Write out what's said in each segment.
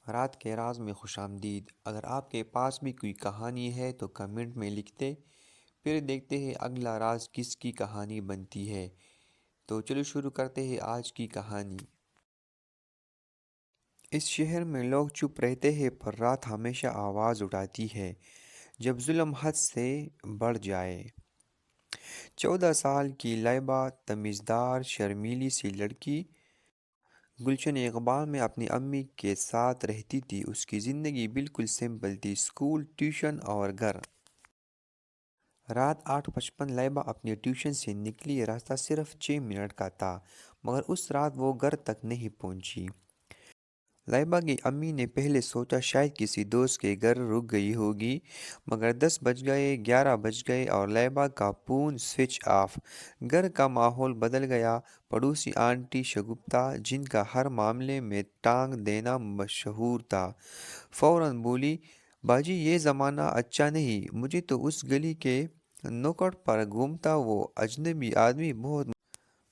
رات کے راز میں خوش آمدید۔ اگر آپ کے پاس بھی کوئی کہانی ہے تو کمنٹ میں لکھ دیں، پھر دیکھتے ہیں اگلا راز کس کی کہانی بنتی ہے۔ تو چلو شروع کرتے ہیں آج کی کہانی۔ اس شہر میں لوگ چپ رہتے ہیں پر رات ہمیشہ آواز اٹھاتی ہے جب ظلم حد سے بڑھ جائے۔ 14 سال کی لائبہ، تمیزدار شرمیلی سی لڑکی، گلشن اقبال میں اپنی امی کے ساتھ رہتی تھی۔ اس کی زندگی بالکل سمپل تھی، اسکول، ٹیوشن اور گھر۔ رات 8:55 لائبہ اپنی ٹیوشن سے نکلی۔ راستہ صرف 6 منٹ کا تھا، مگر اس رات وہ گھر تک نہیں پہنچی۔ لائبہ کی امی نے پہلے سوچا شاید کسی دوست کے گھر رک گئی ہوگی، مگر 10 بج گئے، 11 بج گئے اور لائبہ کا فون سوئچ آف۔ گھر کا ماحول بدل گیا۔ پڑوسی آنٹی شگفتہ، جن کا ہر معاملے میں ٹانگ دینا مشہور تھا، فوراً بولی، باجی یہ زمانہ اچھا نہیں، مجھے تو اس گلی کے نکڑ پر گھومتا وہ اجنبی آدمی بہت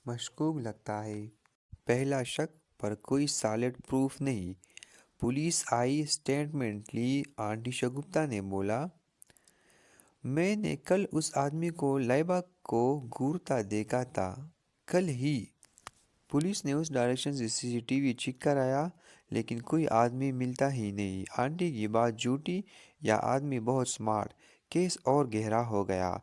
مشکوک لگتا ہے۔ پہلا شک، پر کوئی سالڈ پروف نہیں۔ پولیس آئی، سٹیٹمنٹ لی۔ آنٹی شگفتہ نے بولا، میں نے کل اس آدمی کو لائبہ کو گھورتا دیکھا تھا، کل ہی۔ پولیس نے اس ڈائریکشن سے CCTV چیک کرایا، لیکن کوئی آدمی ملتا ہی نہیں۔ آنٹی کی بات جھوٹی یا آدمی بہت سمارٹ؟ کیس اور گہرا ہو گیا۔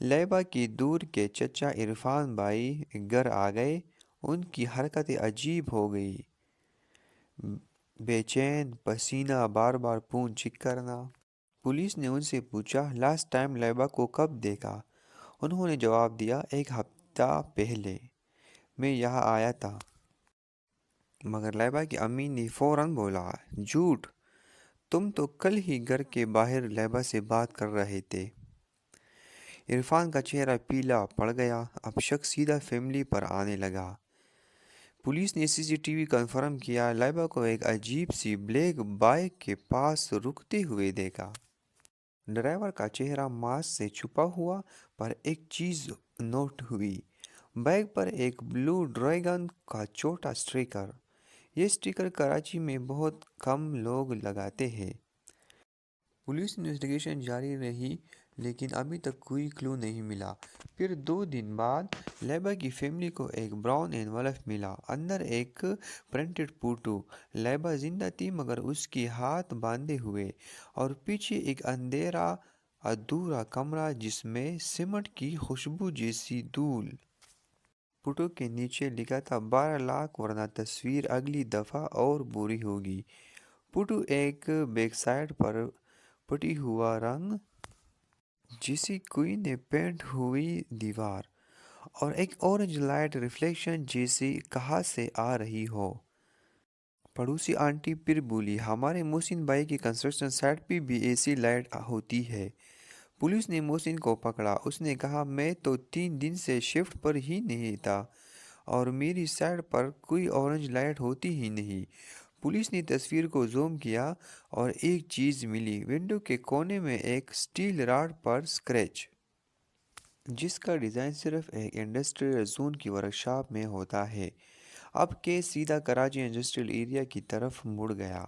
لائبہ کی دور کے چچا عرفان بھائی گھر آ گئے۔ ان کی حرکتیں عجیب ہو گئی، بے چین، پسینہ، بار بار فون چیک کرنا۔ پولیس نے ان سے پوچھا، لاسٹ ٹائم لائبہ کو کب دیکھا؟ انہوں نے جواب دیا، 1 ہفتہ پہلے میں یہاں آیا تھا۔ مگر لائبہ کی امی نے فوراً بولا، جھوٹ، تم تو کل ہی گھر کے باہر لائبہ سے بات کر رہے تھے۔ عرفان کا چہرہ پیلا پڑ گیا۔ اب شک سیدھا فیملی پر آنے لگا۔ پولیس نے CCTV کنفرم کیا۔ لائبہ کو ایک عجیب سی بلیک بائک کے پاس رکتے ہوئے دیکھا۔ ڈرائیور کا چہرہ ماسک سے چھپا ہوا، پر ایک چیز نوٹ ہوئی، بائک پر ایک بلو ڈریگن کا چھوٹا سٹیکر۔ یہ سٹیکر کراچی میں بہت کم لوگ لگاتے ہیں۔ پولیس انویسٹیگیشن جاری رہی، لیکن ابھی تک کوئی کلو نہیں ملا۔ پھر 2 دن بعد لائبہ کی فیملی کو ایک براؤن انویلپ ملا۔ اندر ایک پرنٹڈ فوٹو۔ لائبہ زندہ تھی، مگر اس کے ہاتھ باندھے ہوئے، اور پیچھے ایک اندھیرا ادھورا کمرہ جس میں سیمنٹ کی خوشبو جیسی دھول۔ فوٹو کے نیچے لکھا تھا، 12 لاکھ ورنہ تصویر اگلی دفعہ اور بری ہوگی۔ فوٹو ایک بیک سائڈ پر پٹی ہوا رنگ جیسی کوئی نے پینٹ ہوئی دیوار، اور ایک اورنج لائٹ ریفلیکشن جیسی کہاں سے آ رہی ہو۔ پڑوسی آنٹی پھر بولی، ہمارے محسن بھائی کی کنسٹرکشن سائٹ پہ بھی ایسی لائٹ ہوتی ہے۔ پولیس نے محسن کو پکڑا۔ اس نے کہا، میں تو 3 دن سے شفٹ پر ہی نہیں تھا، اور میری سائٹ پر کوئی اورنج لائٹ ہوتی ہی نہیں۔ پولیس نے تصویر کو زوم کیا، اور ایک چیز ملی، ونڈو کے کونے میں ایک سٹیل راڈ پر اسکریچ، جس کا ڈیزائن صرف ایک انڈسٹریل زون کی ورکشاپ میں ہوتا ہے۔ اب کیس سیدھا کراچی انڈسٹریل ایریا کی طرف مڑ گیا۔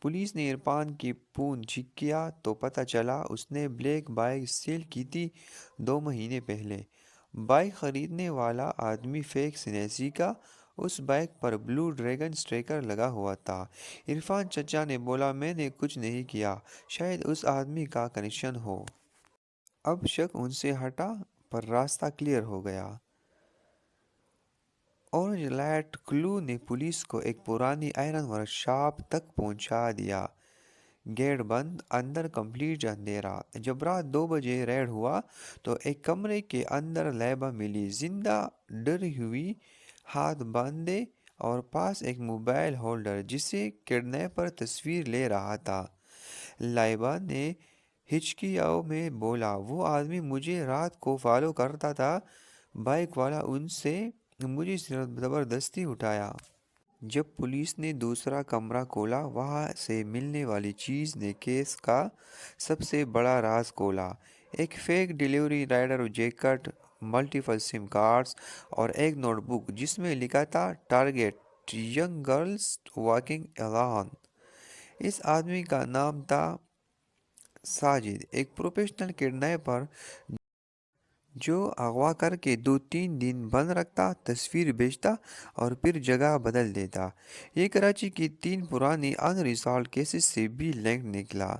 پولیس نے عرفان کی فون چیک کیا تو پتہ چلا اس نے بلیک بائک سیل کی تھی 2 مہینے پہلے۔ بائک خریدنے والا آدمی فیک سنیسی کا، اس بائک پر بلو ڈریگن سٹیکر لگا ہوا تھا۔ عرفان چچا نے بولا، میں نے کچھ نہیں کیا، شاید اس آدمی کا کنیکشن ہو۔ اب شک ان سے ہٹا، پر راستہ کلیئر ہو گیا۔ اورنج لائٹ کلو نے پولیس کو ایک پرانی آئرن ورکشاپ تک پہنچا دیا۔ گیٹ بند، اندر کمپلیٹ اندھیرا۔ جب رات 2 بجے ریڈ ہوا تو ایک کمرے کے اندر لائبہ ملی، زندہ، ڈری ہوئی، ہاتھ باندھے، اور پاس ایک موبائل ہولڈر جسے کڈنیپر تصویر لے رہا تھا۔ لائبہ نے ہچکیوں میں بولا، وہ آدمی مجھے رات کو فالو کرتا تھا، بائک والا، ان سے مجھے زبردستی اٹھایا۔ جب پولیس نے دوسرا کمرہ کھولا، وہاں سے ملنے والی چیز نے کیس کا سب سے بڑا راز کھولا۔ ایک fake delivery rider jacket, multiple SIM cards, اور ایک نوٹ بک جس میں لکھا تھا، target young girls walking alone. اس آدمی کا نام تھا ساجد، ایک پروفیشنل کڈنیپر جو اغوا کر کے 2-3 دن بند رکھتا، تصویر بیچتا اور پھر جگہ بدل دیتا۔ یہ کراچی کی 3 پرانی ان ریزالوڈ کیسز سے بھی لنک نکلا۔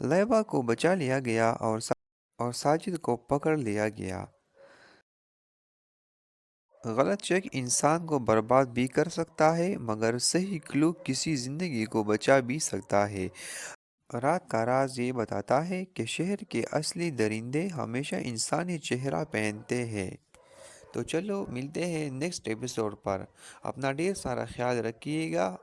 لیبا کو بچا لیا گیا اور ساجد کو پکڑ لیا گیا۔ غلط شک انسان کو برباد بھی کر سکتا ہے، مگر صحیح کلو کسی زندگی کو بچا بھی سکتا ہے۔ رات کا راز یہ بتاتا ہے کہ شہر کے اصلی درندے ہمیشہ انسانی چہرہ پہنتے ہیں۔ تو چلو ملتے ہیں نیکسٹ ایپیسوڈ پر۔ اپنا ڈھیر سارا خیال رکھیے گا۔